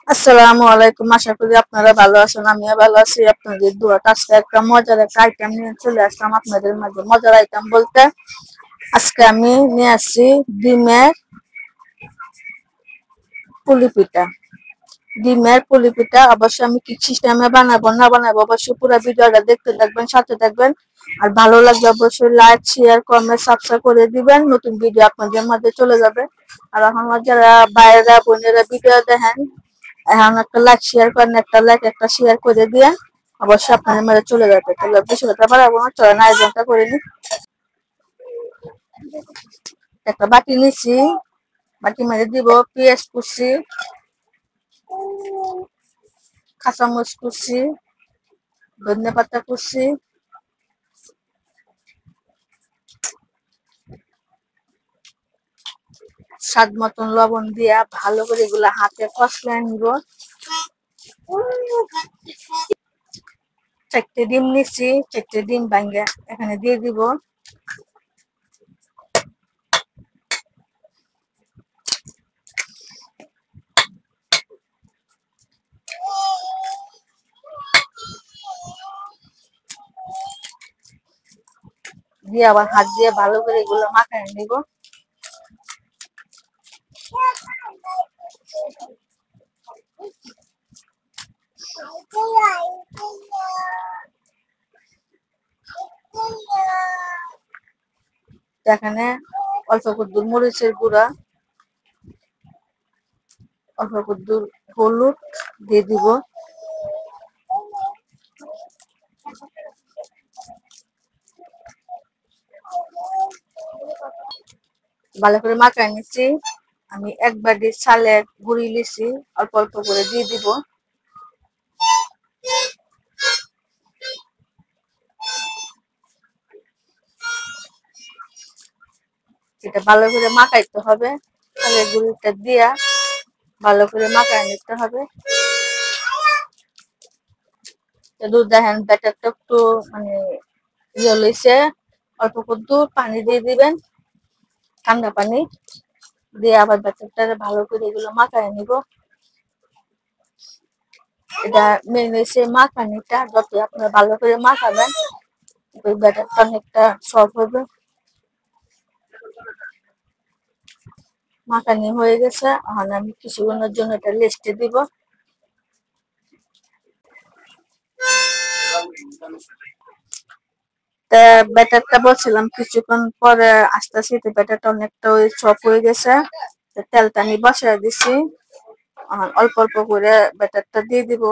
আসসালামু আলাইকুম। আশা করি আপনারা ভালো আছেন, আমিও ভালো আছি আপনাদের দোয়াতে। আজকে একটা মজার একটা আইটেম নিয়ে চলে আসলাম আপনাদের মাঝে। মজার আইটেম বলতে আজকে আমি নিয়ে আসছি ডিমের পুলি পিঠা। ডিমের পুলি পিঠা অবশ্যই আমি কি সিস্টেমে বানাবো না বানাবো অবশ্যই পুরো ভিডিওটা দেখতে থাকবেন, সাথে থাকবেন। আর ভালো লাগলে অবশ্যই লাইক শেয়ার কমেন্ট সাবস্ক্রাইব করে দিবেন, নতুন ভিডিও আপনাদের মাঝে চলে যাবে। আর এখন যারা বাইরেরা বোনেরা ভিডিও দেখেন, এখন একটা লাইক শেয়ার করেন, একটা লাইক একটা শেয়ার করে দিয়ে অবশ্যই আপনাদের মাঝে চলে যাবে। তাহলে বেশি কথা বাড়াবো না, চলেন আয়োজনটা করে নি। একটা বাটি নিচ্ছি, বাটি মাঝে দিব পেঁয়াজ কুচি, কাঁচামরিচ কুচি, ধনিয়া পাতা কুচি, স্বাদ মতন লবণ দিয়া ভালো করে এগুলা হাতে কষলে নিব। চারটে ডিম নিচ্ছি, চারটে ডিম ভাঙ্গা এখানে দিয়ে দিব। দিয়ে আবার হাত দিয়ে ভালো করে এগুলো মাখায় নিব। এখানে অল্প একটু মরিচের গুঁড়া, অল্প একটু হলুদ দিয়ে দিব। ভালো করে মাখায় নিচ্ছি। আমি এক বাটি চালের গুঁড়ি লিছি, অল্প অল্প করে দিয়ে দিব। এটা ভালো করে মাখাইতে হবে, চালের গুঁড়িটা দিয়া ভালো করে মাখায় নিতে হবে। দুধ দেখেন ব্যাটারটা একটু মানে ইয়ে লইছে, অল্প একটু পানি দিয়ে দিবেন, ঠান্ডা পানি দিয়ে আবার ব্যাটারটা ভালো করে এগুলো মাখায় নিব। এটা মেন হয়েছে মাখানিটা, যত আপনারা ভালো করে মাখাবেন ওই ব্যাটারটা অনেকটা সফট হবে। মাখানি হয়ে গেছে, এখন আমি কিছুক্ষণের জন্য এটা রেস্টে দিব। তা ব্যাটারটা বলছিলাম কিছুক্ষণ পরে আস্তে আস্তে ব্যাটারটা অনেকটা ওই সফট হয়ে গেছে। তেলটা আমি বসায় দিছি, অল্প অল্প করে ব্যাটারটা দিয়ে দিব।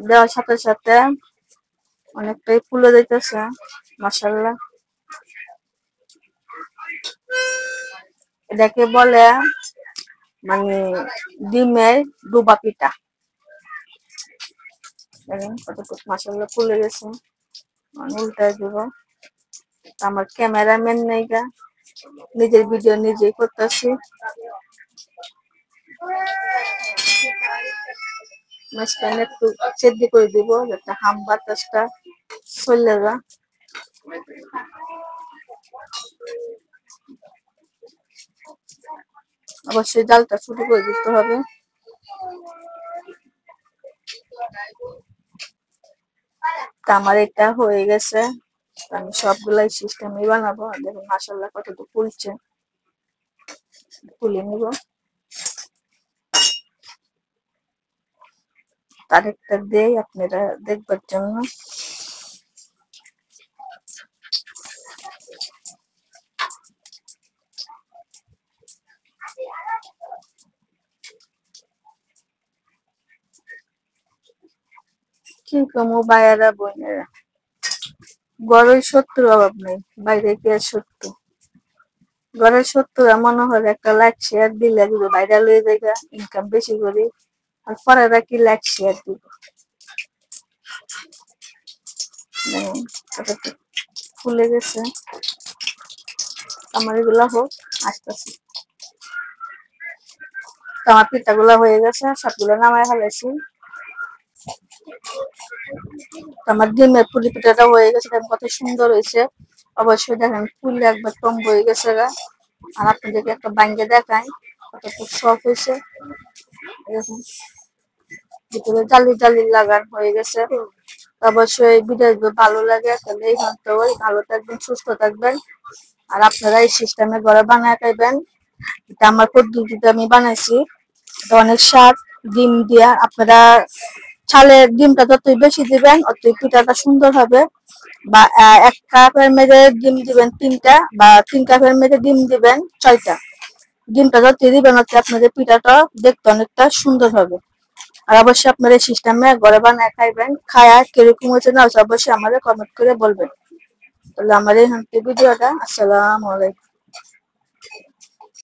দেওয়ার সাথে সাথে অনেকটাই ফুলে যাইতেছে, মাশাআল্লাহ। এটাকে বলে মানে ডিমের ডুবা পিঠা। দেখেন কতটুকু মাশাআল্লাহ ফুলে গেছে। উল্টায় দিব। আমার ক্যামেরাম্যান নেই গা, নিজের ভিডিও নিজেই করতেছি। মাঝখানে একটু সেদ্ধ করে দিব যাতে হাম বাতাসটা চলে যা। অবশ্যই জালটা ছোট করে দিতে হবে। আমার এটা হয়ে গেছে, আমি সবগুলাই সিস্টেমই বানাবো। দেখুন মাশাআল্লাহ কতটুকু ফুলছে, তুলে নিব। আরেকটা দেই আপনারা দেখবার জন্য। কি কমু ভাইয়ারা বোনেরা, ঘরের শত্রুর অভাব নেই, বাইরে কি আর শত্রু। ঘরের শত্রু এমন হলে একটা লাইক শেয়ার দিলে যদি ভাইরাল হয়ে যায়, ইনকাম বেশি করি। আর পরেরা কি লাইক শেয়ার দিব। ফুলে গেছে, আমার এগুলা হোক আস্তে আস্তে। আমার পিঠাগুলা হয়ে গেছে, সবগুলো নামায় ফেলেছি। আমার ডিমের পুলি পিঠাটা হয়ে গেছে, কত সুন্দর হয়েছে। অবশ্যই দেখেন ফুললে একবার টং হয়ে গেছে গা। আর আপনাদেরকে একটা ভাঙ্গে দেখাই কতটুকু সফট হয়েছে। এরকম ভিতরে জালি জালি লাগান হয়ে গেছে। অবশ্যই ভিডিও যদি ভালো লাগে তাহলে এই ঘন্টায় ভালো থাকবেন, সুস্থ থাকবেন। আর আপনারা এই সিস্টেমে ঘরে বানায় খাইবেন। এটা আমার পদ্ধতিতে আমি বানাইছি। এটা অনেক স্বাদ ডিম দিয়া। আপনারা চালের ডিমটা যতই বেশি দিবেন অতই পিঠাটা সুন্দর হবে। বা 1 কাপের মেঝে ডিম দিবেন 3টা, বা 3 কাপের মেঝে ডিম দিবেন 6টা। ডিমটা যতই দিবেন অত আপনাদের পিঠাটা দেখতে অনেকটা সুন্দর হবে। আর অবশ্যই আপনারা এই সিস্টেমে ঘরে বানায় খাইবেন। খায়া কিরকম হয়েছে না হয়েছে অবশ্যই আমাদের কমেন্ট করে বলবেন। তাহলে আমার এই ভিডিওটা। আসসালামু আলাইকুম।